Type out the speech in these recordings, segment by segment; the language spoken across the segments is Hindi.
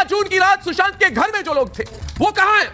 जून की रात सुशांत के घर में जो लोग थे वो कहां हैं?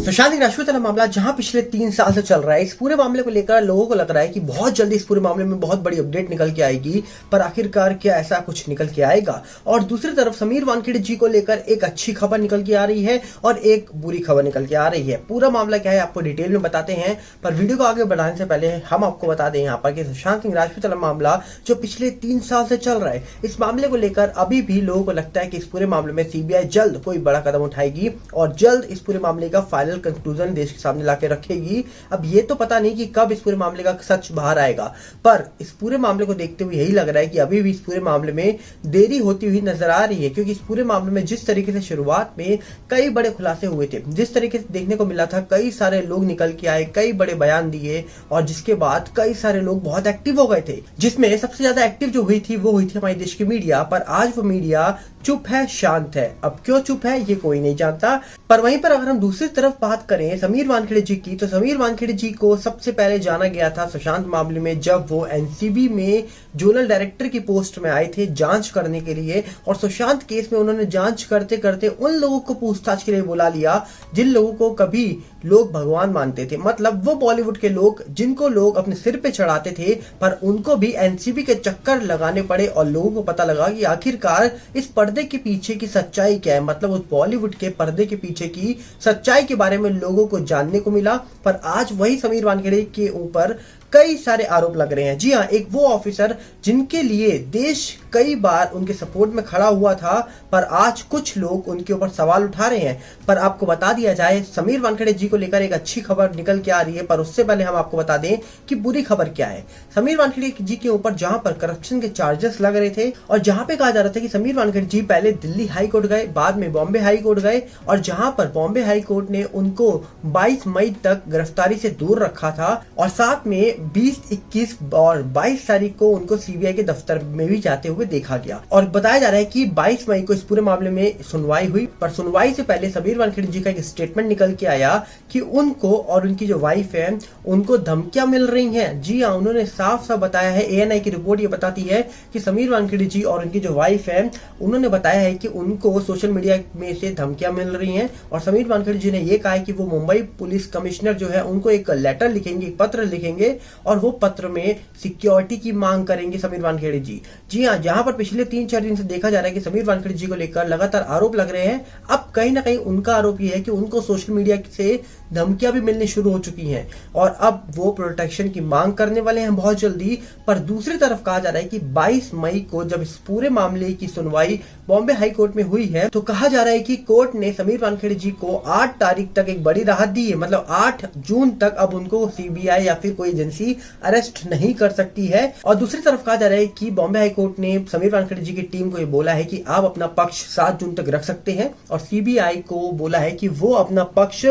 सुशांत राजपूत वाला मामला जहां पिछले 3 साल से चल रहा है, इस पूरे मामले को लेकर लोगों को लग रहा है कि बहुत जल्दी इस पूरे मामले में बहुत बड़ी अपडेट निकल के आएगी, पर आखिरकार क्या ऐसा कुछ निकल के आएगा? और दूसरी तरफ समीर वानखेड़े जी को लेकर एक अच्छी खबर निकल के आ रही है और एक बुरी खबर निकल के आ रही है। पूरा मामला क्या है आपको डिटेल में बताते हैं, पर वीडियो को आगे बढ़ाने से पहले हम आपको बता दें यहाँ पर कि सुशांत सिंह राजपूत वाला मामला जो पिछले 3 साल से चल रहा है, इस मामले को लेकर अभी भी लोगों को लगता है कि इस पूरे मामले में सीबीआई जल्द कोई बड़ा कदम उठाएगी और जल्द इस पूरे मामले का फाइनल कंक्लूजन देश के सामने लाके रखेगी। अब ये तो पता नहीं कि कब इस पूरे मामले का सच बाहर आएगा, पर इस पूरे मामले को देखते हुए यही लग रहा है कि अभी भी इस पूरे मामले में देरी होती हुई नजर आ रही है, क्योंकि इस पूरे मामले में जिस तरीके से शुरुआत में कई बड़े खुलासे हुए थे, जिस तरीके से देखने को मिला था, कई सारे लोग निकल के आए, कई बड़े बयान दिए और जिसके बाद कई सारे लोग बहुत एक्टिव हो गए थे, जिसमें सबसे ज्यादा एक्टिव जो हुई थी वो हुई थी हमारे देश की मीडिया। पर आज वो मीडिया चुप है, शांत है। अब क्यों चुप है ये कोई नहीं जानता। पर वहीं पर अगर हम दूसरी तरफ बात करें समीर वानखेड़े जी की, तो समीर वानखेड़े जी को सबसे पहले जाना गया था सुशांत मामले में, जब वो एनसीबी में जोनल डायरेक्टर की पोस्ट में आए थे जांच करने के लिए। और सुशांत केस में उन्होंने जांच करते करते उन लोगों को पूछताछ के लिए बुला लिया जिन लोगों को कभी लोग भगवान मानते थे, मतलब वो बॉलीवुड के लोग जिनको लोग अपने सिर पे चढ़ाते थे, पर उनको भी एनसीबी के चक्कर लगाने पड़े और लोगों को पता लगा कि आखिरकार इस पर्दे के पीछे की सच्चाई क्या है, मतलब उस बॉलीवुड के पर्दे के पीछे की सच्चाई के बारे में लोगों को जानने को मिला। पर आज वही समीर वानखेड़े के ऊपर कई सारे आरोप लग रहे हैं। जी हाँ, एक वो ऑफिसर जिनके लिए देश कई बार उनके सपोर्ट में खड़ा हुआ था, पर आज कुछ लोग उनके ऊपर सवाल उठा रहे हैं। पर आपको बता दिया जाए, समीर वानखेड़े जी को लेकर एक अच्छी खबर निकल के आ रही है, पर उससे पहले हम आपको बता दें कि बुरी खबर क्या है। समीर वानखेड़े जी के ऊपर जहां पर करप्शन के चार्जेस लग रहे थे और जहां पे कहा जा रहा था कि समीर वानखेड़े जी पहले दिल्ली हाई कोर्ट गए, बाद में बॉम्बे हाई कोर्ट गए, और जहां पर बॉम्बे हाई कोर्ट ने उनको 22 मई तक गिरफ्तारी से दूर रखा था और साथ में 20, 21 और 22 तारीख को उनको सीबीआई के दफ्तर में भी जाते हुए देखा गया। और बताया जा रहा है कि 22 मई को इस पूरे मामले में सुनवाई हुई, पर सुनवाई से पहले समीर वानखेड़े जी का एक स्टेटमेंट निकल के आया कि उनको और उनकी जो वाइफ है उनको धमकियां मिल रही हैं। जी हाँ, उन्होंने साफ साफ बताया है। एएनआई की रिपोर्ट ये बताती है कि समीर वानखेड़े जी और उनकी जो वाइफ है उन्होंने बताया है कि उनको सोशल मीडिया में से धमकियां मिल रही हैं और समीर वानखेड़े जी ने यह कहा है कि वो मुंबई पुलिस कमिश्नर जो है उनको एक लेटर लिखेंगे, एक पत्र लिखेंगे और वो पत्र में सिक्योरिटी की मांग करेंगे समीर वानखेड़े जी। जी हाँ, जहां पर पिछले 3-4 दिन से देखा जा रहा है कि समीर वानखेड़े जी को लेकर लगातार आरोप लग रहे हैं। अब कहीं ना कहीं उनका आरोप यह है कि उनको सोशल मीडिया से धमकियां भी मिलनी शुरू हो चुकी हैं और अब वो प्रोटेक्शन की मांग करने वाले हैं बहुत जल्दी। पर दूसरी तरफ कहा जा रहा है कि 22 मई को जब इस पूरे मामले की सुनवाई बॉम्बे हाई कोर्ट में हुई है, तो कहा जा रहा है कि कोर्ट ने समीर वानखेड़े जी को 8 तारीख तक एक बड़ी राहत दी है, मतलब 8 जून तक अब उनको सीबीआई या फिर कोई एजेंसी अरेस्ट नहीं कर सकती है। और दूसरी तरफ कहा जा रहा है कि बॉम्बे हाई कोर्ट ने समीर वानखेड़े जी की टीम को ये बोला है कि आप अपना पक्ष 7 जून तक रख सकते हैं और सीबीआई को बोला है कि वो अपना पक्ष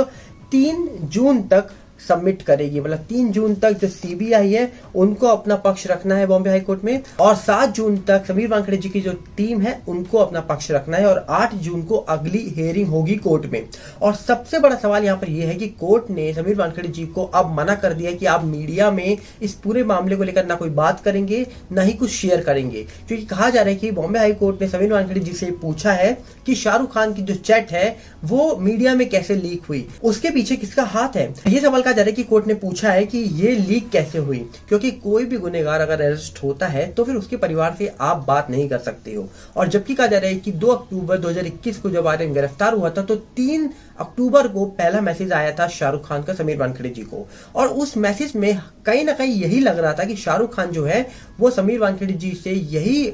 3 जून तक सबमिट करेगी, मतलब 3 जून तक जो सीबीआई है उनको अपना पक्ष रखना है बॉम्बे हाई कोर्ट में और 7 जून तक समीर वानखेड़े जी की जो टीम है उनको अपना पक्ष रखना है और 8 जून को अगली हियरिंग होगी कोर्ट में। और सबसे बड़ा सवाल यहाँ पर यह है कि कोर्ट ने समीर वानखेड़े जी को अब मना कर दिया कि आप मीडिया में इस पूरे मामले को लेकर ना कोई बात करेंगे ना ही कुछ शेयर करेंगे, क्योंकि कहा जा रहा है कि बॉम्बे हाई कोर्ट ने समीर वानखेड़े जी से पूछा है कि शाहरुख खान की जो चैट है वो मीडिया में कैसे लीक हुई, उसके पीछे किसका हाथ है। ये सवाल कहा जा रहा है कि कोर्ट ने पूछा है कि ये लीक कैसे हुई, क्योंकि कोई भी गुनहगार अगर अरेस्ट होता है तो फिर उसके परिवार से आप बात नहीं कर सकते हो। और जबकि कहा जा रहा है कि 2 अक्टूबर 2021 को जब आर्यन गिरफ्तार हुआ था तो 3 अक्टूबर को पहला मैसेज आया था शाहरुख खान का समीर वानखेड़े जी को, और उस मैसेज में कहीं ना कहीं यही लग रहा था कि शाहरुख खान जो है वो समीर वानखेड़े जी से यही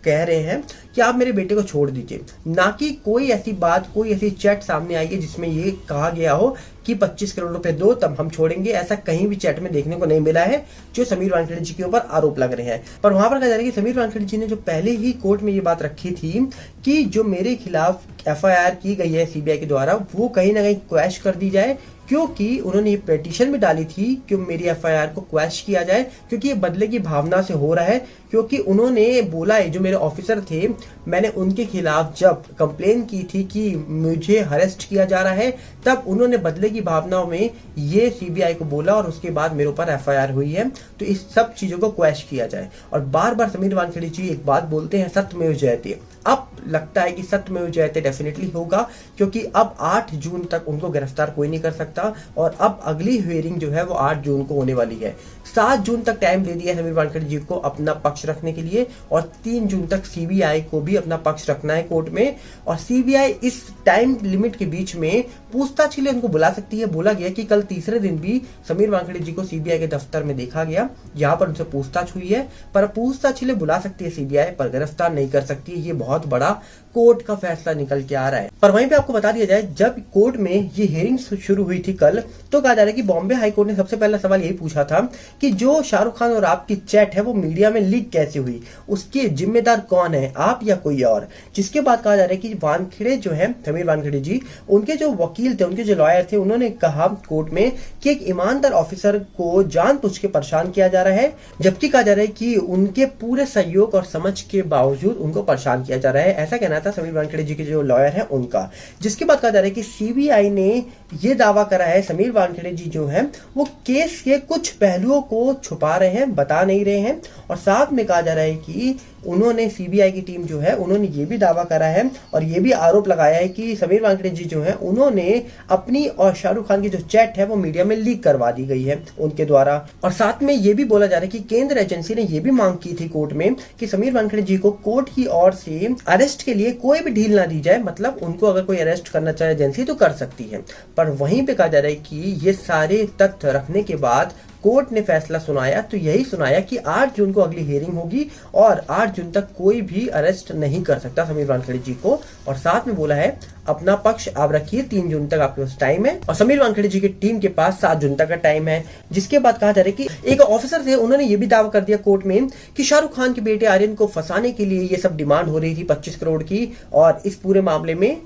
कह रहे हैं कि आप मेरे बेटे को छोड़ दीजिए, ना कि कोई ऐसी बात, कोई ऐसी चैट सामने आई है जिसमें ये कहा गया हो कि 25 करोड़ रुपए दो तब हम छोड़ेंगे। ऐसा कहीं भी चैट में देखने को नहीं मिला है जो समीर वानखेड़े जी के ऊपर आरोप लग रहे हैं। पर वहां पर कहा जा रहा है कि समीर वानखेड़े जी ने जो पहले ही कोर्ट में ये बात रखी थी कि जो मेरे खिलाफ एफआईआर की गई है सीबीआई के द्वारा वो कहीं ना कहीं क्वैश कर दी जाए, क्योंकि उन्होंने ये पिटीशन भी डाली थी कि मेरी एफआईआर को क्वैश किया जाए, क्योंकि ये बदले की भावना से हो रहा है। क्योंकि उन्होंने बोला है, जो मेरे ऑफिसर थे, मैंने उनके खिलाफ जब कंप्लेन की थी कि मुझे अरेस्ट किया जा रहा है, तब उन्होंने बदले की भावनाओं में ये सीबीआई को बोला और उसके बाद मेरे ऊपर एफआईआर हुई है। तो इस सब चीजों को क्वैश किया जाए। और बार बार समीर वानखेड़े जी एक बात बोलते हैं, सत्यमेव जयते। अब लगता है कि सत्यमेव जयते डेफिनेटली होगा, क्योंकि अब 8 जून तक उनको गिरफ्तार कोई नहीं कर सकता और अब अगली हियरिंग जो है वो 8 जून को होने वाली है। 7 जून तक टाइम दे दिया है समीर वानखेड़े जी को अपना पक्ष रखने के लिए और 3 जून तक सीबीआई को भी अपना पक्ष रखना है कोर्ट में। और सीबीआई इस टाइम लिमिट के बीच में पूछताछ के लिए उनको बुला सकती है। बोला गया कि कल तीसरे दिन भी समीर वानखेड़े जी को सीबीआई के दफ्तर में देखा गया, जहां पर उनसे पूछताछ हुई है। पर पूछताछ के लिए बुला सकती है सीबीआई, पर गिरफ्तार नहीं कर सकती। ये बहुत बड़ा कोर्ट का फैसला निकल के आ रहा है। पर वहीं पे आपको बता दिया जाए, जब कोर्ट में ये हियरिंग शुरू हुई थी कल, तो कहा जा रहा है कि बॉम्बे हाई कोर्ट ने सबसे पहला सवाल यही पूछा था कि जो शाहरुख खान और आपकी चैट है वो मीडिया में लीक कैसे हुई, उसके जिम्मेदार कौन है, आप या कोई और। जिसके बाद कहा जा रहा है कि वानखेड़े जो है, समीर वानखेड़े जी, उनके जो वकील थे, उनके जो लॉयर थे, उन्होंने कहा कोर्ट में कि एक ईमानदार ऑफिसर को जानबूझ के परेशान किया जा रहा है, जबकि कहा जा रहा है कि उनके पूरे सहयोग और समझ के बावजूद उनको परेशान किया जा रहा है। ऐसा कहना था समीर वानखेड़े जी के जो लॉयर है उनका। जिसके बाद कहा जा रहा है कि सीबीआई ने यह दावा करा है समीर वानखेड़े जी जो है वो केस के कुछ पहलुओं को छुपा रहे हैं, बता नहीं रहे हैं। और साथ में कहा जा रहा है कि उन्होंने, सीबीआई की टीम जो है, उन्होंने ये भी दावा करा है और ये भी आरोप लगाया है कि समीर वानखेड़े जी जो है उन्होंने अपनी और शाहरुख खान की जो चैट है वो मीडिया में लीक करवा दी गई है उनके द्वारा। और साथ में ये भी बोला जा रहा है कि केंद्र एजेंसी ने ये भी मांग की थी कोर्ट में कि समीर वानखेड़े जी को कोर्ट की ओर से अरेस्ट के लिए कोई भी ढील ना दी जाए, मतलब उनको अगर कोई अरेस्ट करना चाहे एजेंसी तो कर सकती है। पर वहीं पे कहा जा रहा है कि ये सारे तथ्य रखने के बाद कोर्ट ने फैसला सुनाया, तो यही सुनाया कि 8 जून को अगली हियरिंग होगी और 8 जून तक कोई भी अरेस्ट नहीं कर सकता समीर वानखेड़े जी को। और साथ में बोला है अपना पक्ष आप रखिए, 3 जून तक आपके पास टाइम है। और समीर वानखेड़े जी की टीम के पास 7 जून तक का टाइम है। जिसके बाद कहा जा रहा है कि एक ऑफिसर थे, उन्होंने ये भी दावा कर दिया कोर्ट में कि शाहरुख खान के बेटे आर्यन को फंसाने के लिए ये सब डिमांड हो रही थी 25 करोड़ की, और इस पूरे मामले में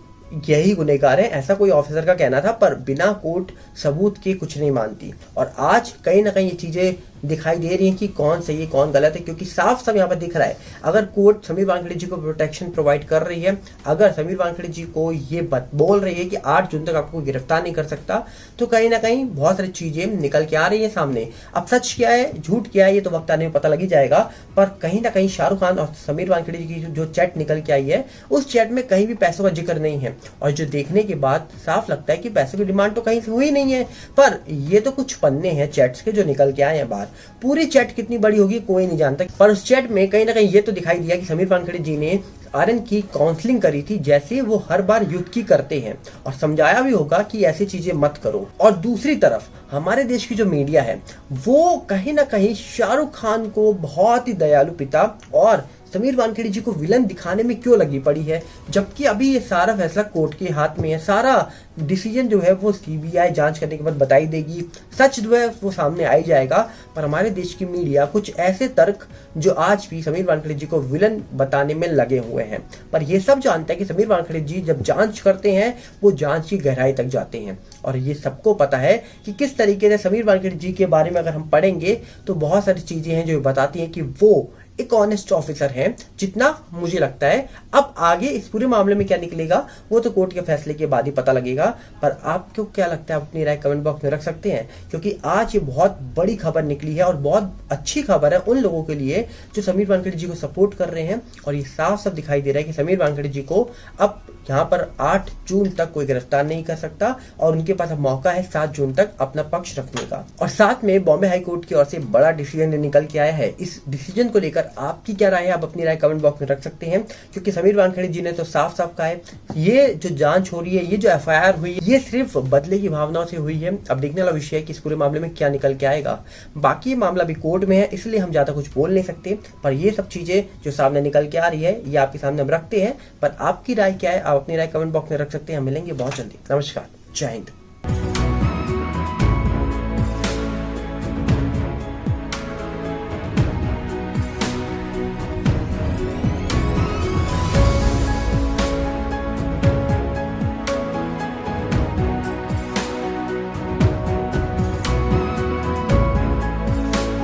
यही गुनहगार है, ऐसा कोई ऑफिसर का कहना था। पर बिना कोर्ट सबूत के कुछ नहीं मानती। और आज कहीं ना कहीं ये चीजें दिखाई दे रही हैं कि कौन सही है कौन गलत है, क्योंकि साफ साफ यहाँ पर दिख रहा है, अगर कोर्ट समीर वानखेड़े जी को प्रोटेक्शन प्रोवाइड कर रही है, अगर समीर वानखेड़े जी को ये बोल रही है कि 8 जून तक आपको गिरफ्तार नहीं कर सकता, तो कहीं ना कहीं बहुत सारी चीजें निकल के आ रही है सामने। अब सच क्या है झूठ क्या है ये तो वक्त आने में पता लग ही जाएगा। पर कहीं ना कहीं शाहरुख खान और समीर वानखेड़े जी की जो चैट निकल के आई है, उस चैट में कहीं भी पैसों का जिक्र नहीं है। और जो देखने के बाद साफ लगता है कि पैसों की डिमांड तो कहीं से हुई नहीं है। पर ये तो कुछ पन्ने हैं चैट्स के जो निकल के आए हैं बाहर। पूरी चैट कितनी बड़ी होगी कोई नहीं जानता, पर उस चैट में कहीं ना कहीं ये तो दिखाई दिया कि समीर वानखेड़े जी ने आर्यन की काउंसलिंग करी थी, जैसे वो हर बार युद्ध की करते हैं, और समझाया भी होगा कि ऐसी चीजें मत करो। और दूसरी तरफ हमारे देश की जो मीडिया है वो कहीं ना कहीं शाहरुख खान को बहुत ही दयालु पिता और समीर वानखेड़े जी को विलन दिखाने में क्यों लगी पड़ी है, जबकि अभी ये सारा फैसला कोर्ट के हाथ में है। सारा डिसीजन जो है वो सीबीआई जांच करने के बाद बताई देगी, सच जो है वो सामने आ ही जाएगा। पर हमारे देश की मीडिया कुछ ऐसे तर्क जो आज भी समीर वानखेड़े जी को विलन बताने में लगे हुए हैं। पर ये सब जानते हैं कि समीर वानखेड़े जी जब जांच करते हैं वो जांच की गहराई तक जाते हैं, और ये सबको पता है कि किस तरीके से समीर वानखेड़े जी के बारे में अगर हम पढ़ेंगे तो बहुत सारी चीजें हैं जो बताती हैं कि वो एक ऑनेस्ट ऑफिसर है, जितना मुझे लगता है। अब आगे इस पूरे मामले में क्या निकलेगा वो तो कोर्ट के फैसले के बाद ही पता लगेगा। पर आपको क्या लगता है अपनी राय कमेंट बॉक्स में रख सकते हैं, क्योंकि आज ये बहुत बड़ी खबर निकली है और बहुत अच्छी खबर है उन लोगों के लिए जो समीर वानखेड़े जी को सपोर्ट कर रहे हैं। और ये साफ साफ दिखाई दे रहा है कि समीर वानखेड़े जी को अब यहाँ पर 8 जून तक कोई गिरफ्तार नहीं कर सकता, और उनके पास अब मौका है 7 जून तक अपना पक्ष रखने का। और साथ में बॉम्बे हाई कोर्ट की ओर से बड़ा डिसीजन निकल के आया है। इस डिसीजन को लेकर आपकी क्या राय है, आप अपनी राय कमेंट बॉक्स में रख सकते हैं। क्योंकि समीर वानखेड़े जी ने तो साफ साफ कहा है ये जो जांच हो रही है, ये जो एफआईआर हुई है, ये सिर्फ बदले की भावनाओं से हुई है। अब देखने वाला विषय है कि इस पूरे मामले में क्या निकल के आएगा। बाकी ये मामला भी कोर्ट में है, इसलिए हम ज्यादा कुछ बोल नहीं सकते। पर ये सब चीजें जो सामने निकल के आ रही है ये आपके सामने हम रखते हैं। पर आपकी राय क्या है, आप अपनी राय कमेंट बॉक्स में रख सकते हैं। हम मिलेंगे बहुत जल्दी। नमस्कार, जय हिंद।